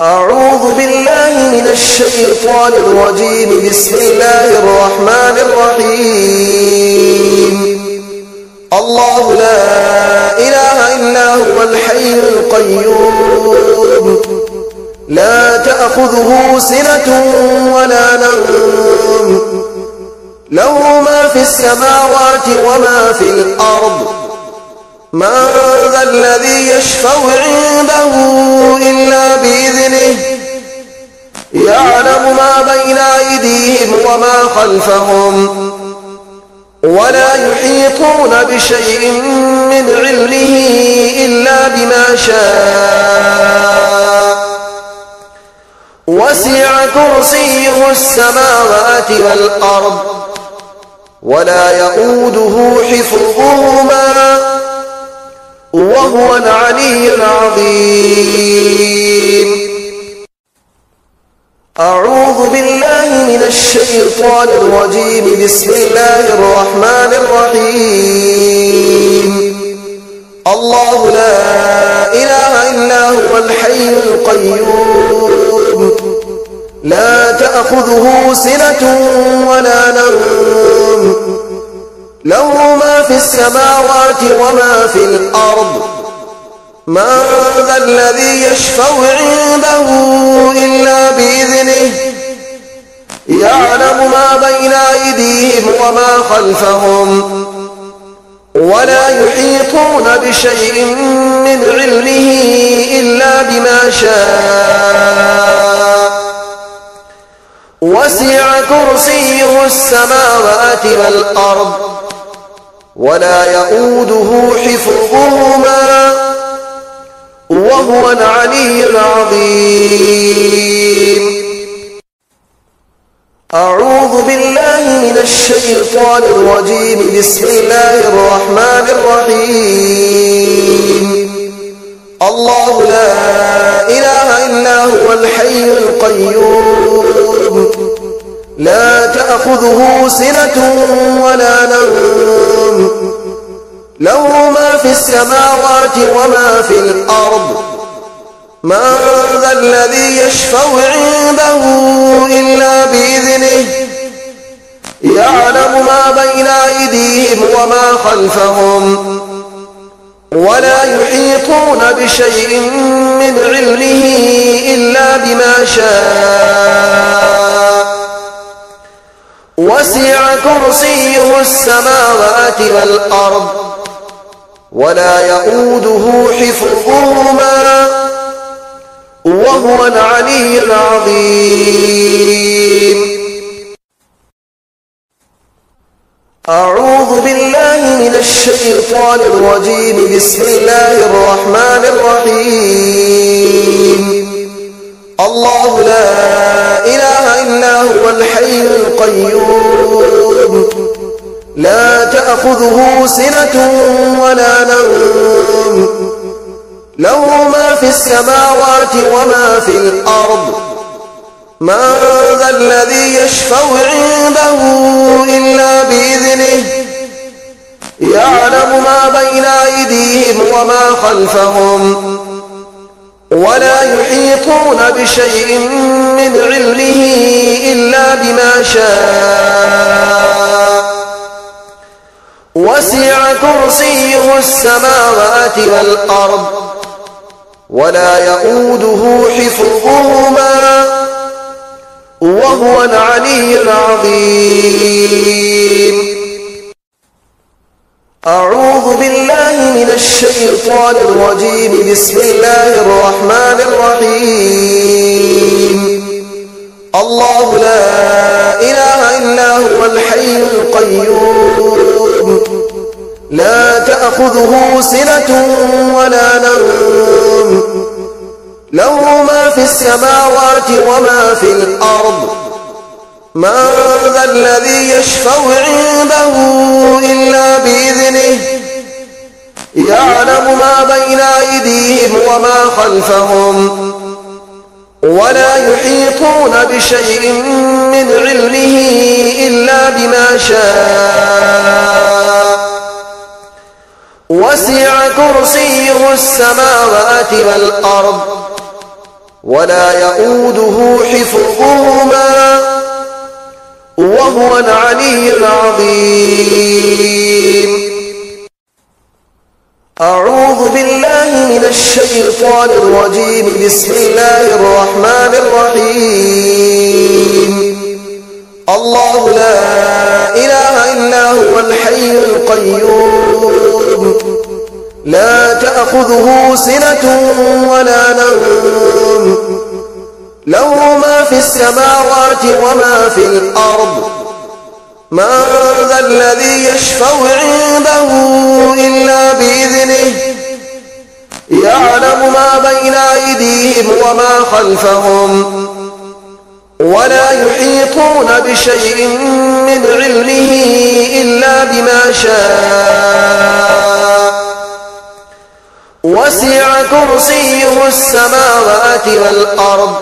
أعوذ بالله من الشيطان الرجيم. بسم الله الرحمن الرحيم. الله لا إله إلا هو الحي القيوم، لا تأخذه سنة ولا نوم، له ما في السماوات وما في الأرض. من ذا الذي يشفع عنده إلا بإذنه، يعلم ما بين أيديهم وما خلفهم، ولا يحيطون بشيء من علمه إلا بما شاء. وسع كرسيه السماوات والأرض، ولا يئوده حفظهما، وهو العلي العظيم. أعوذ بالله من الشيطان الرجيم. بسم الله الرحمن الرحيم. الله لا إله إلا هو الحي القيوم، لا تأخذه سنة ولا نوم، له ما في السماوات وما في الأرض. من ذا الذي يشفع عنده إلا بإذنه، يعلم ما بين أيديهم وما خلفهم، ولا يحيطون بشيء من علمه إلا بما شاء. وسع كرسيه السماوات والأرض، ولا يئوده حفظهما، وهو العلي العظيم. أعوذ بالله من الشيطان الرجيم. بسم الله الرحمن الرحيم. الله لا إله إلا هو الحي القيوم، لا تأخذه سنة ولا نوم، له ما في السماوات وما في الأرض. من ذا الذي يشفع عنده إلا بإذنه، يعلم ما بين أيديهم وما خلفهم، ولا يحيطون بشيء من علمه إلا بما شاء. وسع كرسيه السماوات والأرض، ولا يئوده حفظهما، وهو العلي العظيم. أعوذ بالله من الشيطان الرجيم. بسم الله الرحمن الرحيم. الله لا إله إلا هو الحي القيوم، لا تأخذه سنة ولا نوم، له ما في السماوات وما في الأرض. من ذا الذي يشفع عنده إلا بإذنه، يعلم ما بين أيديهم وما خلفهم، ولا يحيطون بشيء من علمه إلا بما شاء. وسع كرسيه السماوات والأرض، ولا يئوده حفظهما، وهو العلي العظيم. أعوذ بالله من الشيطان الرجيم. بسم الله الرحمن الرحيم. الله لا إله إلا هو الحي القيوم، لا تأخذه سنة ولا نوم، له ما في السماوات وما في الأرض. من ذا الذي يشفع عنده إلا بإذنه، يعلم ما بين أيديهم وما خلفهم، ولا يحيطون بشيء من علمه إلا بما شاء. وسع كرسيه السماوات والأرض، ولا يؤوده حفظهما وهو العلي العظيم. أعوذ بالله من الشيطان الرجيم. بسم الله الرحمن الرحيم. الله لا إله إلا هو الحي القيوم لا تأخذه سنة ولا نوم له ما في السماوات وما في الأرض من ذا الذي يشفع عنده إلا بإذنه يعلم ما بين أيديهم وما خلفهم ولا يحيطون بشيء من علمه إلا بما شاء وسع كرسيه السماوات والأرض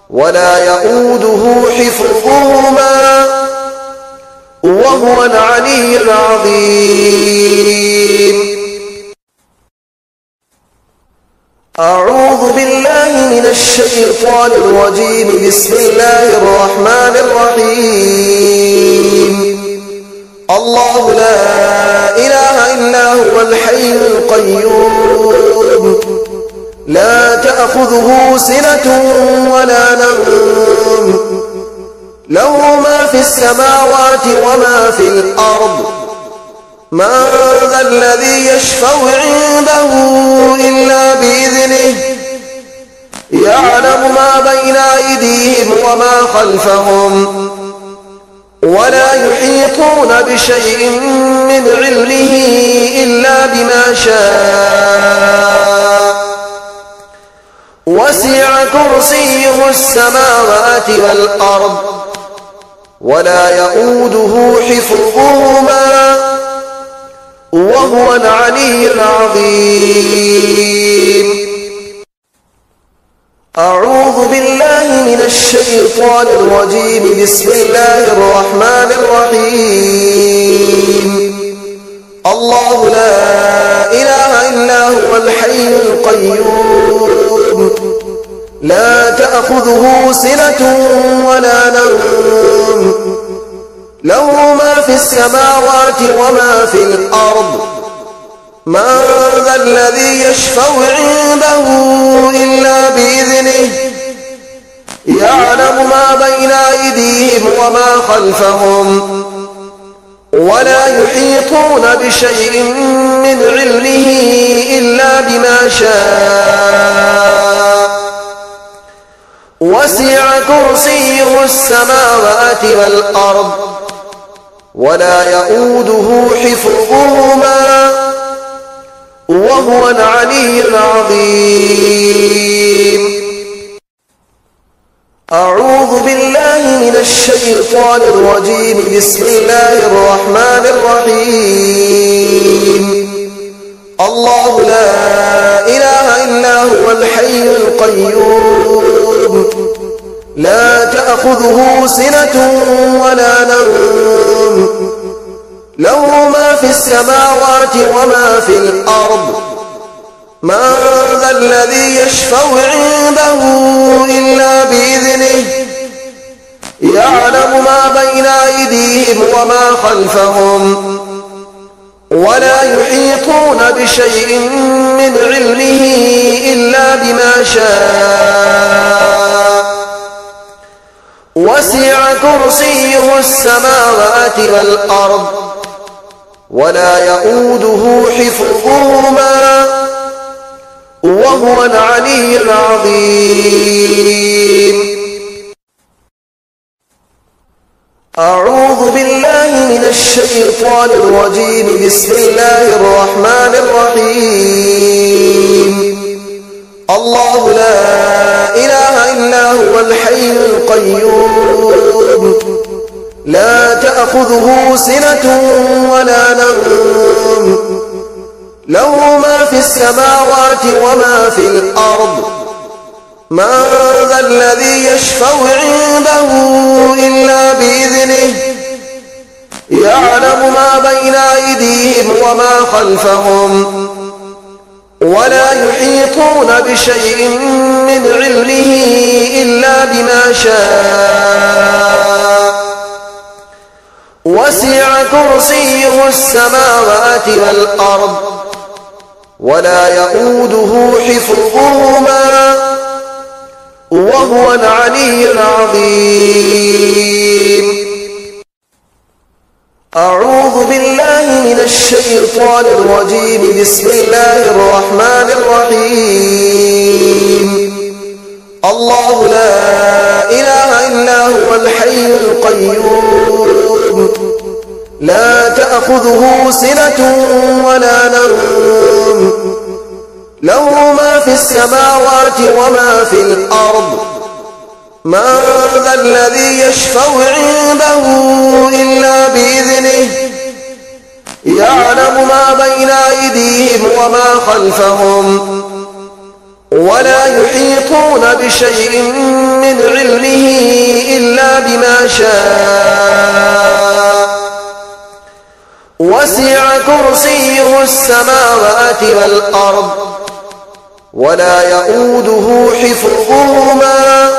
ولا يؤوده حفظهما وهو العلي العظيم. أعوذ بالله من الشيطان الرجيم. بسم الله الرحمن الرحيم. الله لا إله إلا هو الحي القيوم لا تأخذه سنة ولا نوم له ما في السماوات وما في الأرض من ذا الذي يشفع عنده إلا بإذنه يعلم ما بين أيديهم وما خلفهم ولا يحيطون بشيء من علمه إلا بما شاء وسع كرسيه السماوات والأرض ولا يؤوده حفظهما وهو العلي العظيم. أعوذ بالله من الشيطان الرجيم. بسم الله الرحمن الرحيم. الله لا إله إلا هو الحي القيوم لا تأخذه سنة ولا نوم له ما في السماوات وما في الأرض من ذا الذي يشفع عنده إلا بإذنه يعلم ما بين أيديهم وما خلفهم ولا يحيطون بشيء من علمه إلا بما شاء وسع كرسيه السماوات والأرض ولا يؤوده حفظهما وهو العلي العظيم. أعوذ بالله من الشيطان الرجيم. بسم الله الرحمن الرحيم. الله لا إله إلا هو الحي القيوم لا تأخذه سنة ولا نوم له ما في السماوات وما في الأرض من ذا الذي يشفع عنده إلا بإذنه يعلم ما بين أيديهم وما خلفهم ولا يحيطون بشيء من علمه إلا بما شاء وسع كرسيه السماوات والأرض ولا يؤوده حفظهما وهو العلي العظيم. أعوذ بالله من الشيطان الرجيم. بسم الله الرحمن الرحيم. الله لا إله إلا هو الحي القيوم لا تأخذه سنة ولا نوم له ما في السماوات وما في الأرض من ذا الذي يشفع عنده إلا بإذنه يعلم ما بين أيديهم وما خلفهم ولا يحيطون بشيء من علمه إلا بما شاء وسع كرسيه السماوات والأرض ولا يئوده حفظهما وهو العلي العظيم. أعوذ بالله من الشيطان الرجيم. بسم الله الرحمن الرحيم. الله لا إله إلا هو الحي القيوم لا تأخذه سنة ولا نوم له ما في السماوات وما في الأرض من ذا الذي يشفع عنده إلا بإذنه يعلم ما بين أيديهم وما خلفهم ولا يحيطون بشيء من علمه إلا بما شاء وسع كرسيه السماوات والأرض ولا يئوده حفظهما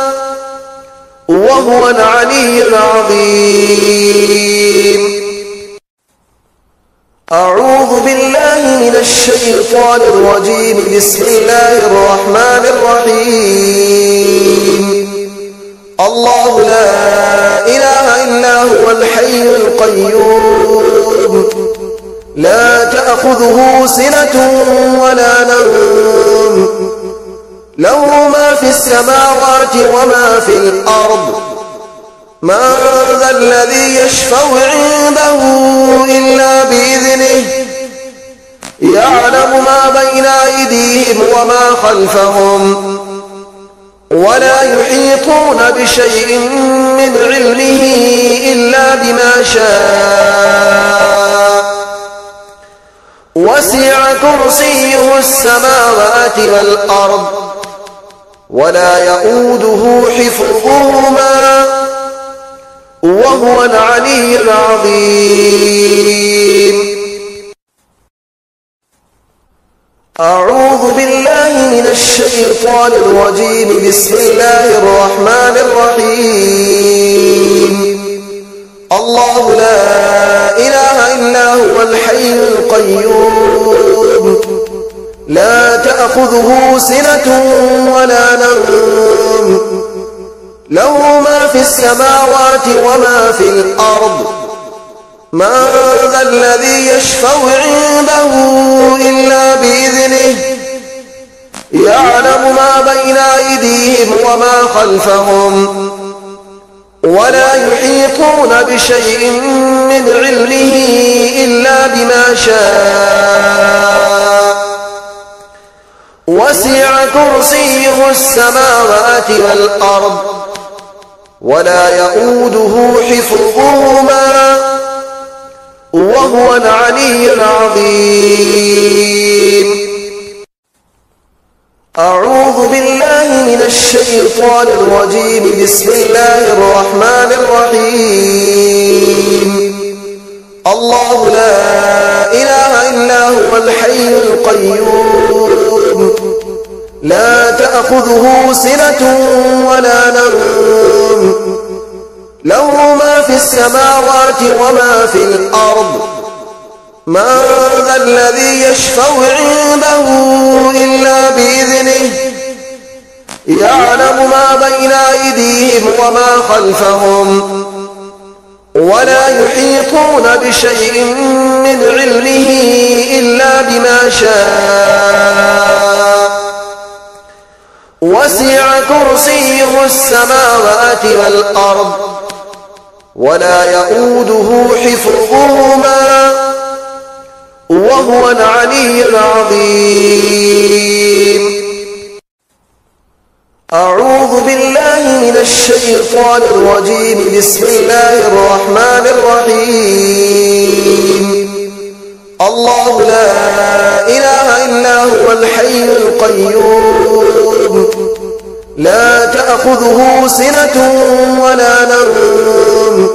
وهو العلي العظيم. أعوذ بالله من الشيطان الرجيم. بسم الله الرحمن الرحيم. الله لا إله إلا هو الحي القيوم لا تأخذه سنة ولا نوم له ما في السماوات وما في الأرض من ذا الذي يشفع عنده إلا بإذنه يعلم ما بين أيديهم وما خلفهم ولا يحيطون بشيء من علمه إلا بما شاء وسع كرسيه السماوات والأرض ولا يئوده حفظهما وهو العلي العظيم. أعوذ بالله من الشيطان الرجيم. بسم الله الرحمن الرحيم. الله لا إله إلا هو الحي القيوم لا تأخذه سنة ولا نوم له ما في السماوات وما في الأرض من ذا الذي يشفع عنده إلا بإذنه يعلم ما بين أيديهم وما خلفهم ولا يحيطون بشيء من علمه إلا بما شاء وسع كرسيه السماوات والأرض ولا يئوده حفظهما وهو العلي العظيم. أعوذ بالله من الشيطان الرجيم. بسم الله الرحمن الرحيم. الله لا إله إلا هو الحي القيوم لا تأخذه سنة ولا نوم له ما في السماوات وما في الأرض من ذا الذي يشفع عنده إلا بإذنه يعلم ما بين أيديهم وما خلفهم ولا يحيطون بشيء من علمه إلا بما شاء وسع كرسيه السماوات والأرض ولا يئوده حفظهما وهو العلي العظيم. أعوذ بالله من الشيطان الرجيم. بسم الله الرحمن الرحيم. الله لا إله إلا هو الحي القيوم لا تأخذه سنة ولا نوم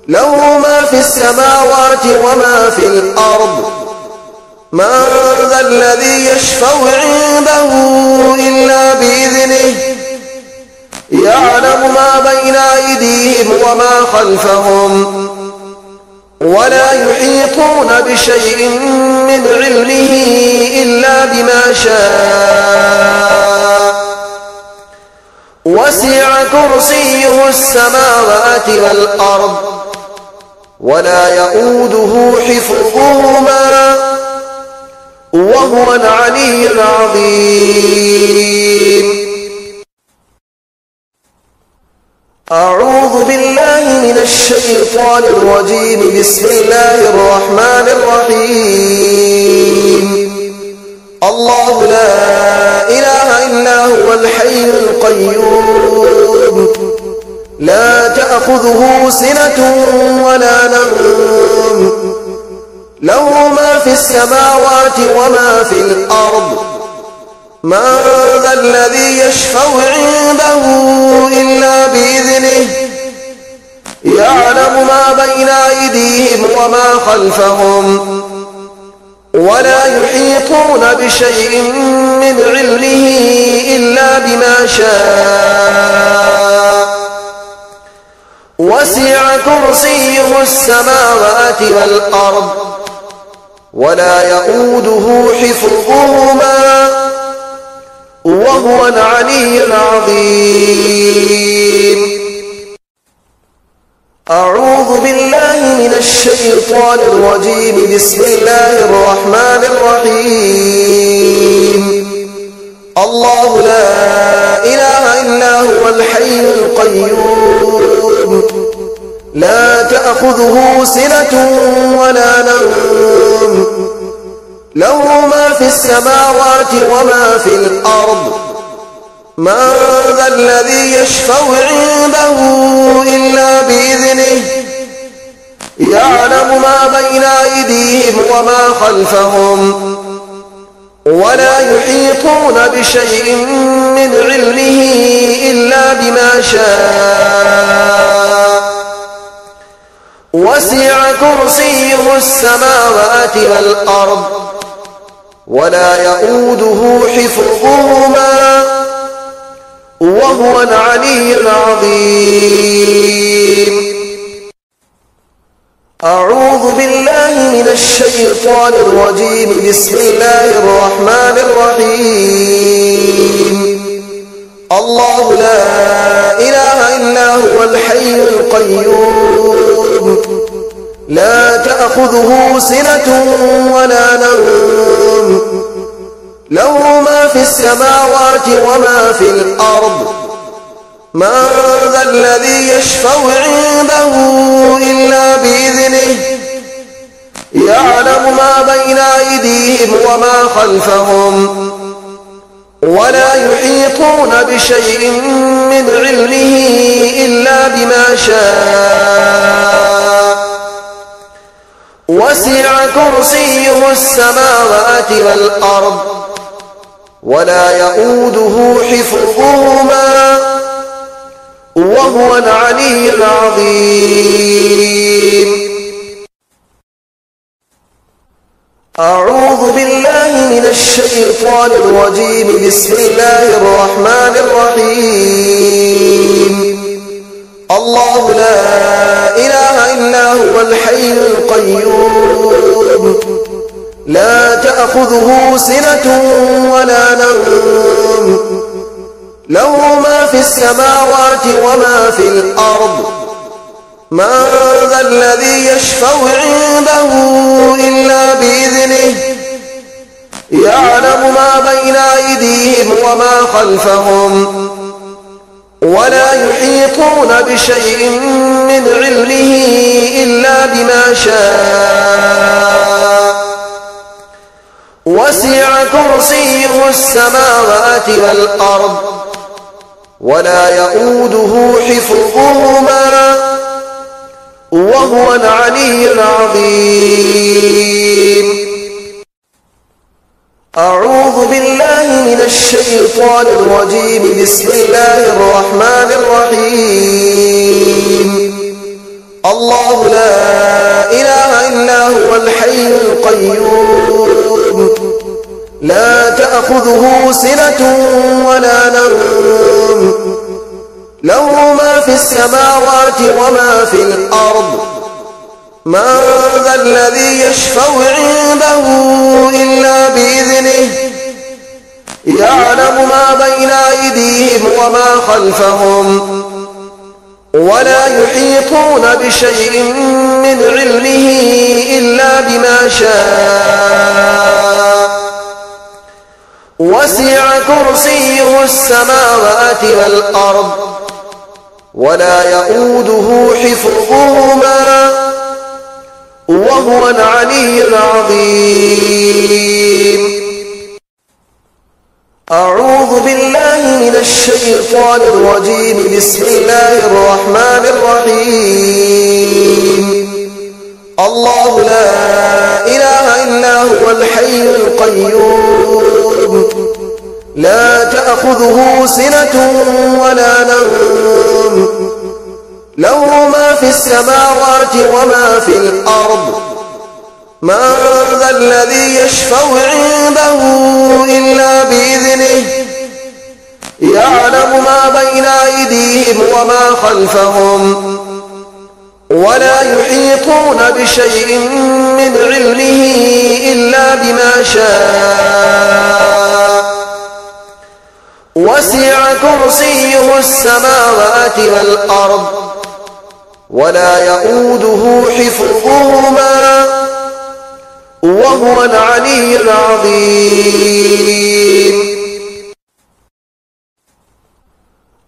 له ما في السماوات وما في الأرض من ذا الذي يشفع عنده إلا بإذنه يعلم ما بين أيديهم وما خلفهم ولا يحيطون بشيء من علمه إلا بما شاء وسع كرسيه السماوات والأرض ولا يؤوده حفظهما وهو العلي العظيم. أعوذ بالله من الشيطان الرجيم. بسم الله الرحمن الرحيم. الله لا إله إلا هو الحي القيوم لا تأخذه سنة ولا نوم له ما في السماوات وما في الأرض من ذا الذي يشفع عنده إلا بإذنه يعلم ما بين أيديهم وما خلفهم ولا يحيطون بشيء من علمه إلا بما شاء وسع كرسيه السماوات والأرض ولا يؤوده حفظهما وهو العلي العظيم. أعوذ بالله من الشيطان الرجيم. بسم الله الرحمن الرحيم. الله لا إله إلا هو الحي القيوم لا تأخذه سنة ولا نوم له ما في السماوات وما في الأرض من ذا الذي يشفع عنده إلا بإذنه يعلم ما بين أيديهم وما خلفهم ولا يحيطون بشيء من علمه إلا بما شاء وسع كرسيه السماوات والأرض ولا يؤوده حفظهما وهو العلي العظيم. أعوذ بالله من الشيطان الرجيم. بسم الله الرحمن الرحيم. الله لا إله إلا هو الحي القيوم لا تأخذه سنة ولا نوم له ما في السماوات وما في الأرض من ذا الذي يشفع عنده إلا بإذنه يعلم ما بين أيديهم وما خلفهم ولا يحيطون بشيء من علمه إلا بما شاء وسع كرسيه السماوات والأرض ولا يؤوده حفظهما وهو العلي العظيم. أعوذ بالله من الشيطان الرجيم. بسم الله الرحمن الرحيم. الله لا إله إلا هو الحي القيوم لا تأخذه سنة ولا نوم له ما في السماوات وما في الأرض من ذا الذي يشفع عنده إلا بإذنه يعلم ما بين أيديهم وما خلفهم ولا يحيطون بشيء من علمه إلا بما شاء وسع كرسيه السماوات والأرض ولا يؤوده حفظهما وهو العلي العظيم. أعوذ بالله من الشيطان الرجيم. بسم الله الرحمن الرحيم. الله لا إله إلا هو الحي القيوم لا تأخذه سنة ولا نوم له ما في السماوات وما في الأرض من ذا الذي يشفع عنده إلا بإذنه يعلم ما بين أيديهم وما خلفهم ولا يحيطون بشيء من علمه إلا بما شاء وسع كرسيه السماوات والأرض ولا يؤوده حفظهما وهو العلي العظيم. أعوذ بالله من الشيطان الرجيم. بسم الله الرحمن الرحيم. الله لا إله إلا هو الحي القيوم لا تأخذه سنة ولا نوم له ما في السماوات وما في الأرض من ذا الذي يشفع عنده إلا بإذنه يعلم ما بين أيديهم وما خلفهم ولا يحيطون بشيء من علمه إلا بما شاء وسع كرسيه السماوات والأرض ولا يؤوده حفظهما وهو العلي العظيم.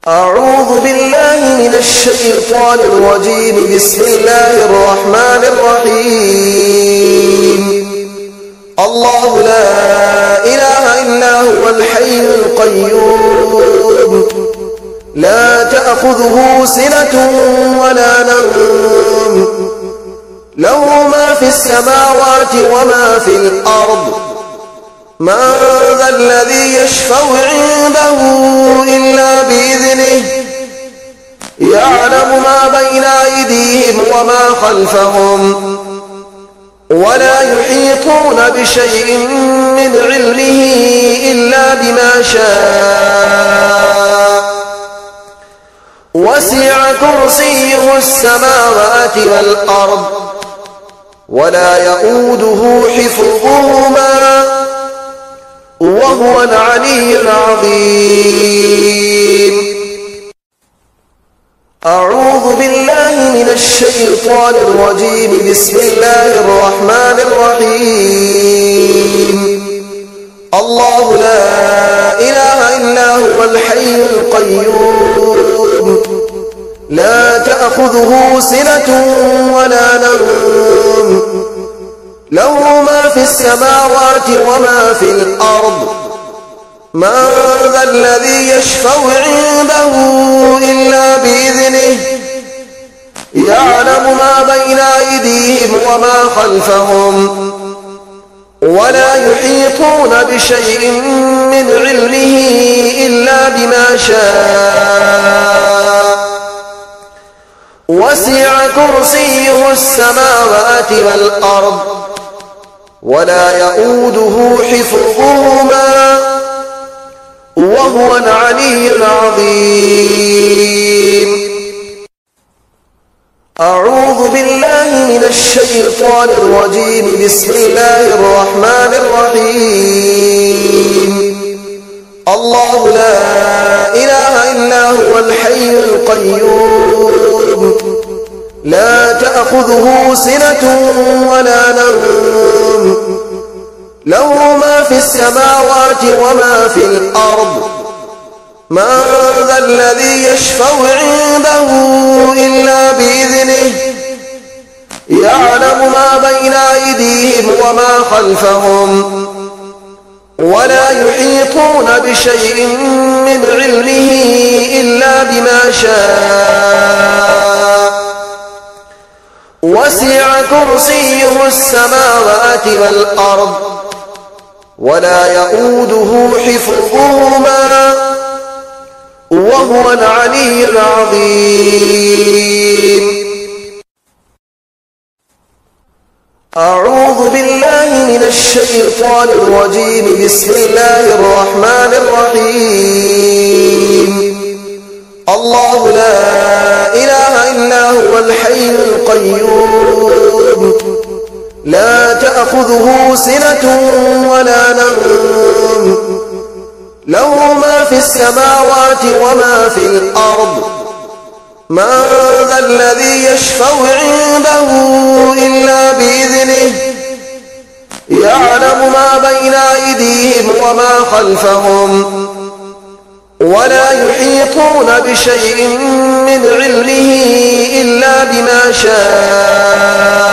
أعوذ بالله من الشيطان الرجيم. بسم الله الرحمن الرحيم. الله لا إله إلا هو الحي القيوم لا تأخذه سنة ولا نوم له ما في السماوات وما في الأرض من ذا الذي يشفع عنده إلا بإذنه يعلم ما بين أيديهم وما خلفهم ولا يحيطون بشيء من علمه إلا بما شاء وسع كرسيه السماوات والأرض ولا يؤوده حفظهما وهو العلي العظيم. أعوذ بالله من الشيطان الرجيم. بسم الله الرحمن الرحيم. الله لا إله إلا هو الحي القيوم لا تأخذه سنة ولا نوم له ما في السماوات وما في الأرض من ذا الذي يشفع عنده إلا بإذنه يعلم ما بين أيديهم وما خلفهم ولا يحيطون بشيء من علمه إلا بما شاء وسع كرسيه السماوات والأرض ولا يؤوده حفظهما وهو العلي العظيم. أعوذ بالله من الشيطان الرجيم. بسم الله الرحمن الرحيم. الله لا إله إلا هو الحي القيوم لا تأخذه سنة ولا نوم له ما في السماوات وما في الأرض من ذا الذي يشفع عنده إلا بإذنه يعلم ما بين أيديهم وما خلفهم ولا يحيطون بشيء من علمه إلا بما شاء وسع كرسيه السماوات والأرض ولا يؤوده حفظهما وهو العلي العظيم. أعوذ بالله من الشيطان الرجيم. بسم الله الرحمن الرحيم. الله لا إله إلا هو الحي القيوم لا تأخذه سنة ولا نوم له ما في السماوات وما في الأرض من ذا الذي يشفع عنده إلا بإذنه يعلم ما بين أيديهم وما خلفهم ولا يحيطون بشيء من علمه إلا بما شاء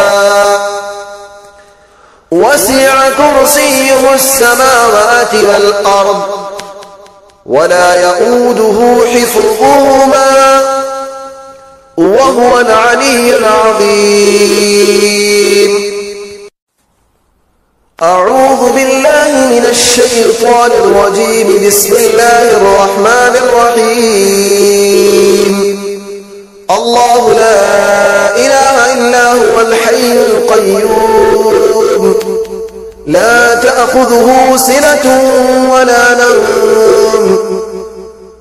وسع كرسيه السماوات والأرض ولا يؤوده حفظهما وهو العلي العظيم. أعوذ بالله من الشيطان الرجيم. بسم الله الرحمن الرحيم. الله لا إله إلا هو الحي القيوم لا تأخذه سنة ولا نوم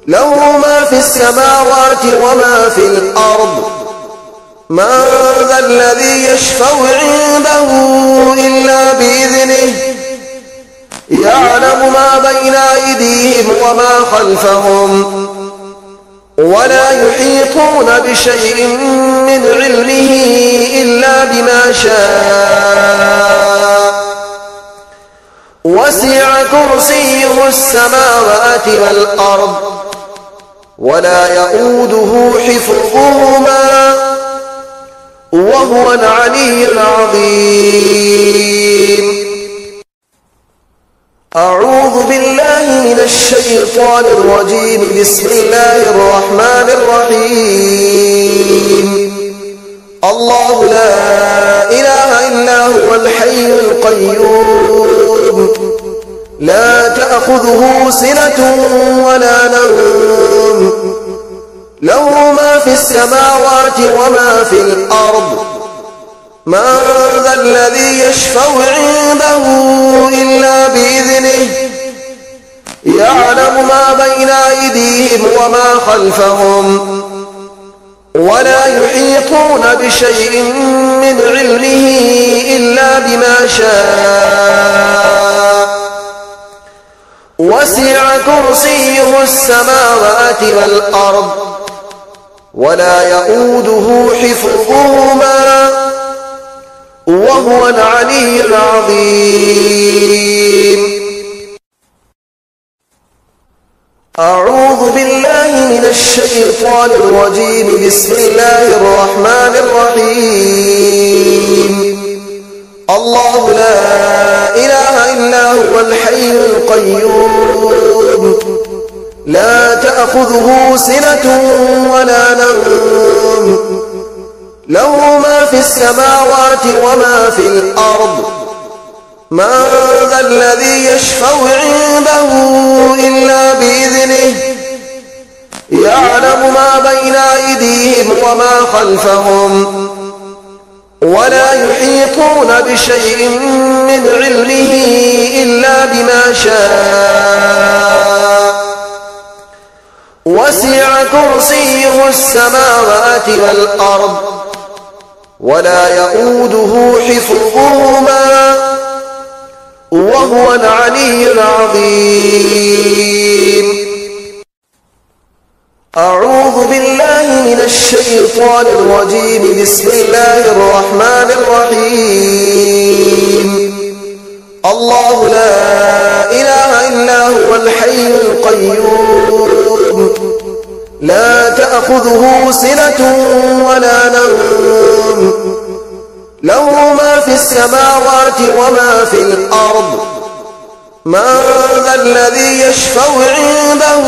له ما في السماوات وما في الأرض من ذا الذي يشفع عنده إلا بإذنه يعلم ما بين أيديهم وما خلفهم ولا يحيطون بشيء من علمه إلا بما شاء وسع كرسيه السماوات والأرض ولا يؤوده حفظهما وهو العلي العظيم. أعوذ بالله من الشيطان الرجيم. بسم الله الرحمن الرحيم. الله لا إله إلا هو الحي القيوم لا تأخذه سنة ولا نوم له ما في السماوات وما في الأرض من ذا الذي يشفع عنده إلا بإذنه يعلم ما بين أيديهم وما خلفهم ولا يحيطون بشيء من علمه إلا بما شاء وسع كرسيه السماوات والأرض ولا يؤوده حفظهما وهو العلي العظيم. أعوذ بالله من الشيطان الرجيم. بسم الله الرحمن الرحيم. الله لا إله إلا هو الحي القيوم لا تأخذه سنة ولا نوم له ما في السماوات وما في الأرض من ذا الذي يشفع عنده إلا بإذنه يعلم ما بين أيديهم وما خلفهم ولا يحيطون بشيء من علمه إلا بما شاء وسع كرسيه السماوات والأرض ولا يؤوده حفظهما وهو العلي العظيم. أعوذ بالله من الشيطان الرجيم. بسم الله الرحمن الرحيم. الله لا إله إلا هو الحي القيوم لا تأخذه سنة ولا نوم له ما في السماوات وما في الأرض من ذا الذي يشفع عنده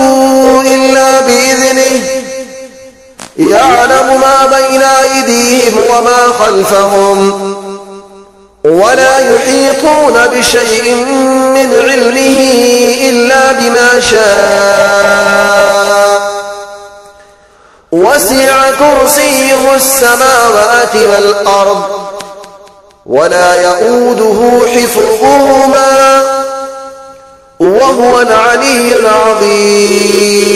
إلا بإذنه يعلم ما بين أيديهم وما خلفهم ولا يحيطون بشيء من علمه إلا بما شاء وسع كرسيه السماوات والأرض ولا يؤوده حفظهما وهو العلي العظيم.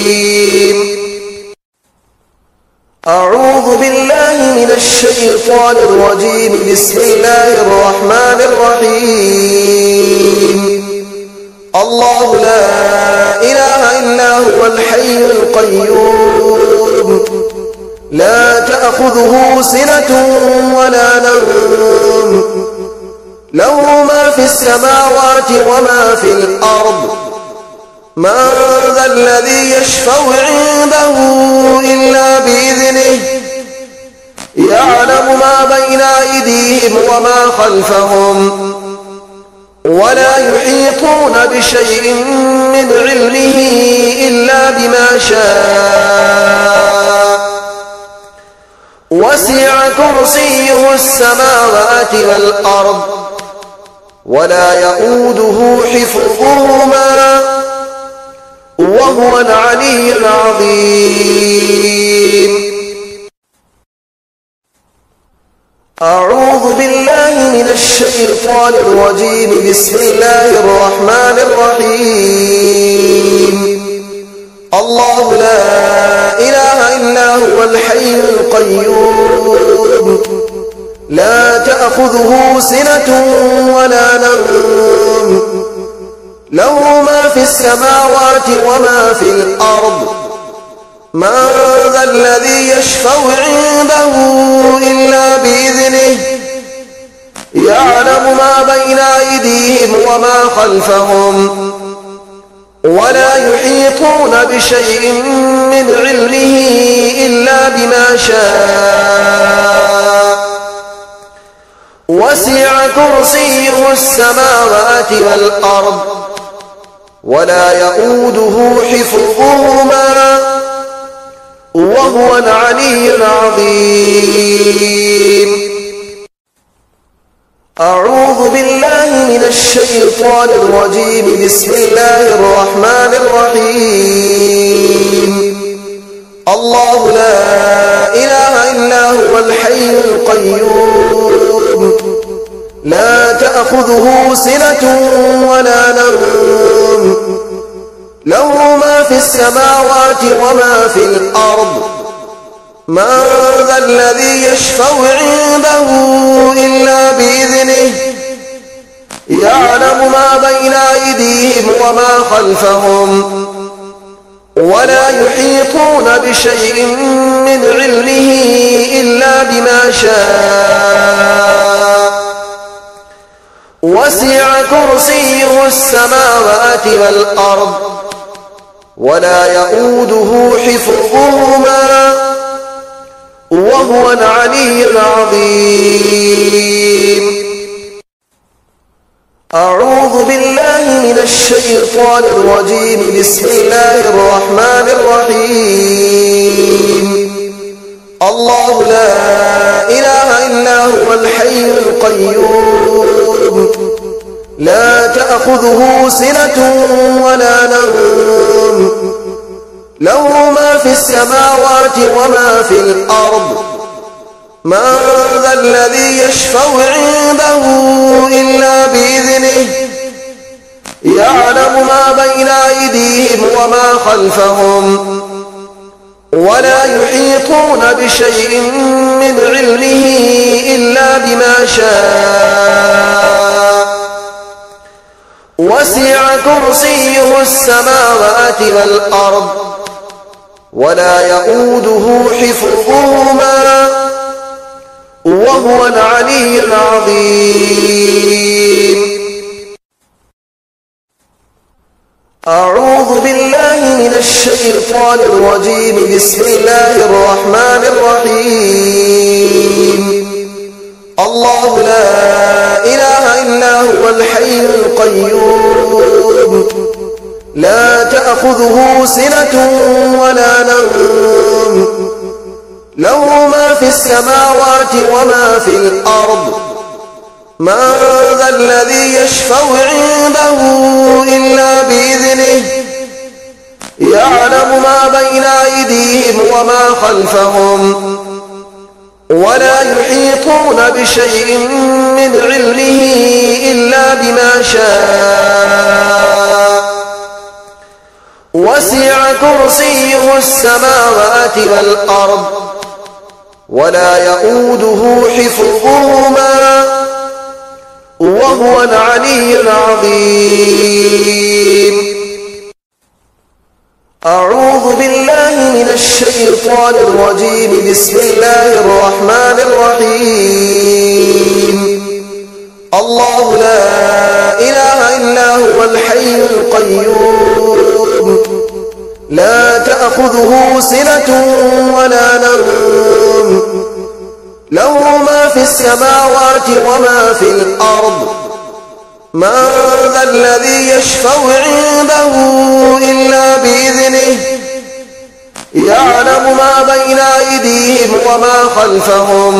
أعوذ بالله من الشيطان الرجيم. بسم الله الرحمن الرحيم. الله لا إله إلا هو الحي القيوم لا تأخذه سنة ولا نوم له ما في السماوات وما في الأرض من ذا الذي يشفع عنده إلا بإذنه يعلم ما بين أيديهم وما خلفهم ولا يحيطون بشيء من علمه إلا بما شاء وسع كرسيه السماوات والأرض ولا يؤوده حفظهما وهو العلي العظيم. أعوذ بالله من الشيطان الرجيم. بسم الله الرحمن الرحيم. الله لا إله إلا هو الحي القيوم لا تأخذه سنة ولا نوم له ما في السماوات وما في الأرض من ذا الذي يشفع عنده إلا بإذنه يعلم ما بين أيديهم وما خلفهم ولا يحيطون بشيء من علمه إلا بما شاء وسع كرسيه السماوات والأرض ولا يؤوده حفظهما وهو العلي العظيم. أعوذ بالله من الشيطان الرجيم. بسم الله الرحمن الرحيم. الله لا إله إلا هو الحي القيوم لا تأخذه سنة ولا نوم له ما في السماوات وما في الأرض من ذا الذي يشفع عنده إلا بإذنه يعلم ما بين أيديهم وما خلفهم ولا يحيطون بشيء من علمه إلا بما شاء وسع كرسيه السماوات والأرض ولا يؤوده حفظهما وهو العلي العظيم. أعوذ بالله من الشيطان الرجيم. بسم الله الرحمن الرحيم. الله لا إله إلا هو الحي القيوم لا تأخذه سنة ولا نوم له ما في السماوات وما في الأرض من ذا الذي يشفع عنده إلا بإذنه يعلم ما بين أيديهم وما خلفهم ولا يحيطون بشيء من علمه إلا بما شاء وسع كرسيه السماوات والأرض ولا يؤوده حفظهما وهو العلي العظيم. أعوذ بالله من الشيطان الرجيم. بسم الله الرحمن الرحيم. الله لا إله إلا هو الحي القيوم لا تأخذه سنة ولا نوم له ما في السماوات وما في الأرض من ذا الذي يشفع عنده إلا بإذنه يعلم ما بين أيديهم وما خلفهم ولا يحيطون بشيء من علمه إلا بما شاء وسع كرسيه السماوات والأرض ولا يئوده حفظهما وهو العلي العظيم. أعوذ بالله من الشيطان الرجيم. بسم الله الرحمن الرحيم. الله لا إله إلا هو الحي القيوم لا تأخذه سنة ولا نوم له ما في السماوات وما في الأرض من ذا الذي يشفع عنده إلا بإذنه يعلم ما بين أيديهم وما خلفهم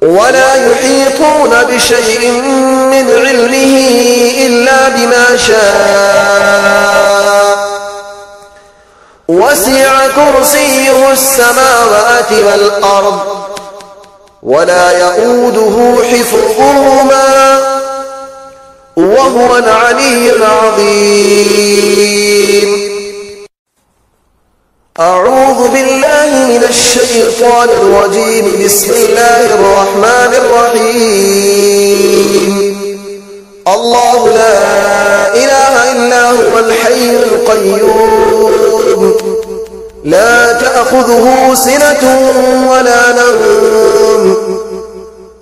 ولا يحيطون بشيء من علمه إلا بما شاء وسع كرسيه السماوات والأرض ولا يئوده حفظهما وهو العلي العظيم. أعوذ بالله من الشيطان الرجيم. بسم الله الرحمن الرحيم. الله لا إله إلا هو الحي القيوم لا تأخذه سنة ولا نوم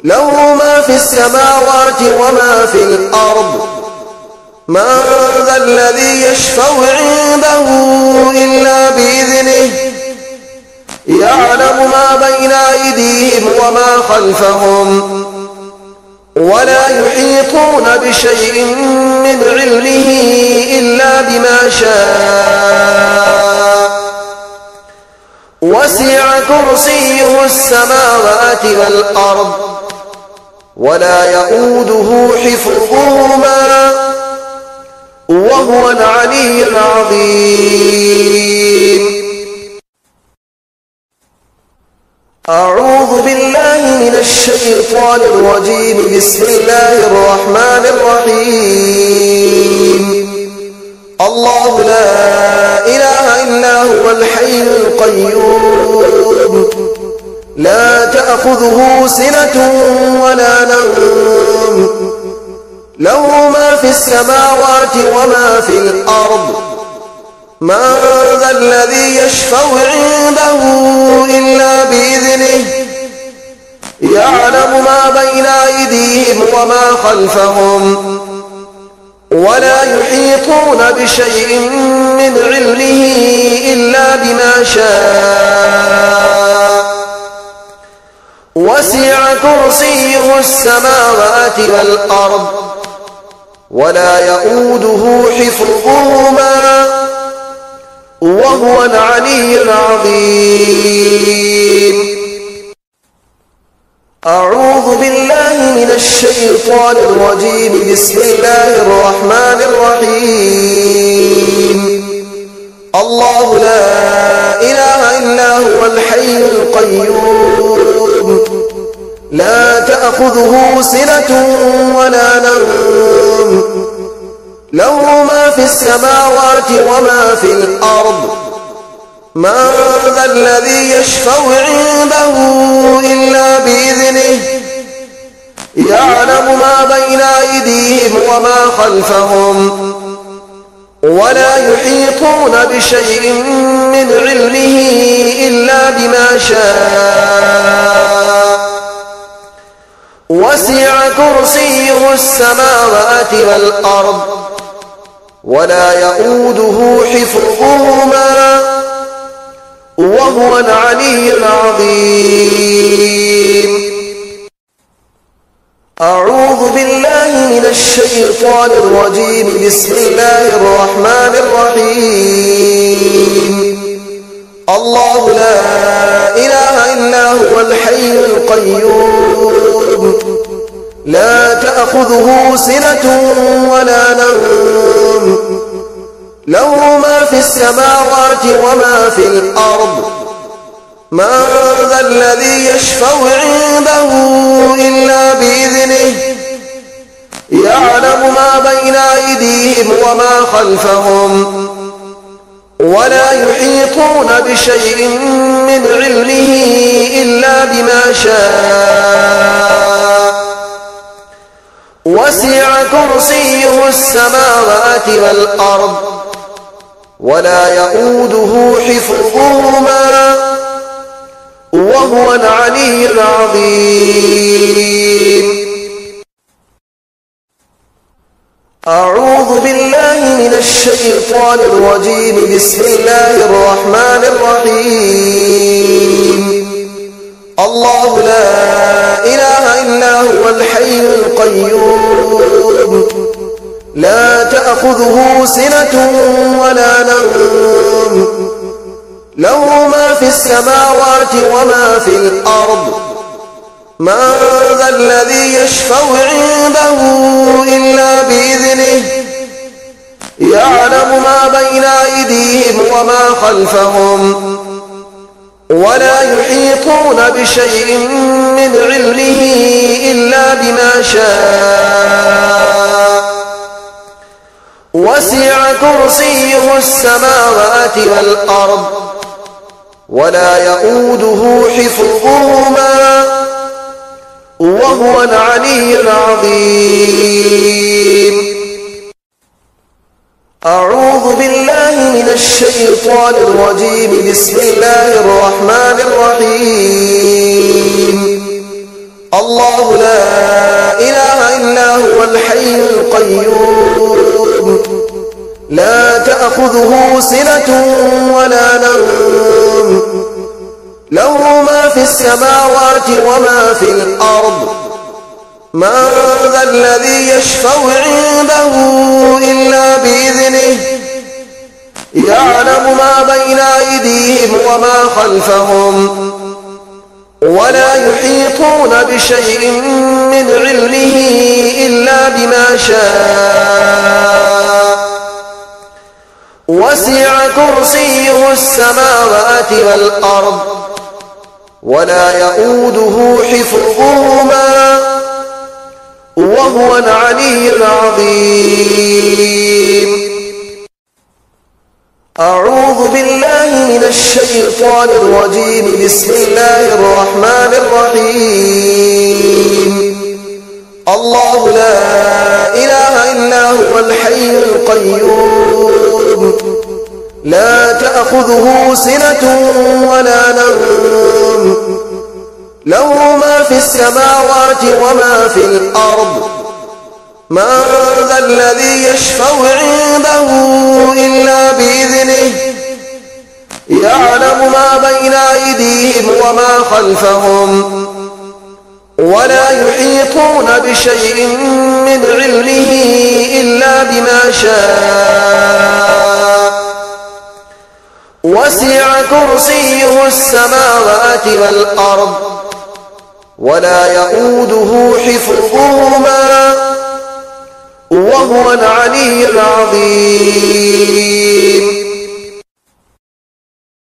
له ما في السماوات وما في الأرض من ذا الذي يشفع عنده إلا بإذنه يعلم ما بين أيديهم وما خلفهم ولا يحيطون بشيء من علمه إلا بما شاء وسع كرسيه السماوات والأرض ولا يئوده حفظهما وهو العلي العظيم. أعوذ بالله من الشيطان الرجيم. بسم الله الرحمن الرحيم. الله لا إله إلا هو الحي القيوم لا تأخذه سنة ولا نوم له ما في السماوات وما في الأرض من ذا الذي يشفع عنده إلا بإذنه يعلم ما بين أيديهم وما خلفهم ولا يحيطون بشيء من علمه إلا بما شاء وسع كرسيه السماوات والأرض ولا يئوده حفظهما وهو العلي العظيم. أعوذ بالله من الشيطان الرجيم. بسم الله الرحمن الرحيم. الله لا إله إلا هو الحي القيوم لا تأخذه سنة ولا نوم له ما في السماوات وما في الأرض من ذا الذي يشفع عنده إلا بإذنه يعلم ما بين أيديهم وما خلفهم ولا يحيطون بشيء من علمه إلا بما شاء وسع كرسيه السماوات والأرض ولا يئوده حفظهما وهو العلي العظيم. أعوذ بالله من الشيطان الرجيم. بسم الله الرحمن الرحيم. الله لا إله إلا هو الحي القيوم لا تأخذه سنة ولا نوم له ما في السماوات وما في الأرض من ذا الذي يشفع عنده إلا بإذنه يعلم ما بين أيديهم وما خلفهم ولا يحيطون بشيء من علمه إلا بما شاء وسع كرسيه السماوات والأرض ولا يئوده حفظهما وهو العلي العظيم. أعوذ بالله من الشيطان الرجيم. بسم الله الرحمن الرحيم. الله لا إله إلا هو الحي القيوم لا تأخذه سنة ولا نوم له ما في السماوات وما في الأرض. من ذا الذي يشفع عنده إلا بإذنه يعلم ما بين أيديهم وما خلفهم ولا يحيطون بشيء من علمه إلا بما شاء وسع كرسيه السماوات والأرض ولا يئوده حفظهما وهو العلي العظيم. أعوذ بالله من الشيطان الرجيم. بسم الله الرحمن الرحيم. الله لا إله إلا هو الحي القيوم لا تأخذه سنة ولا نوم له ما في السماوات وما في الأرض. من ذا الذي يشفع عنده إلا بإذنه يعلم ما بين أيديهم وما خلفهم ولا يحيطون بشيء من علمه إلا بما شاء وسع كرسيه السماوات والأرض ولا يئوده حفظهما وهو العلي العظيم. أعوذ بالله من الشيطان الرجيم. بسم الله الرحمن الرحيم. الله لا إله إلا هو الحي القيوم لا تأخذه سنة ولا نوم له ما في السماوات وما في الأرض. من ذا الذي يشفع عنده إلا بإذنه يعلم ما بين أيديهم وما خلفهم ولا يحيطون بشيء من علمه إلا بما شاء وسع كرسيه السماوات والأرض ولا يئوده حفظهما وهو العلي العظيم.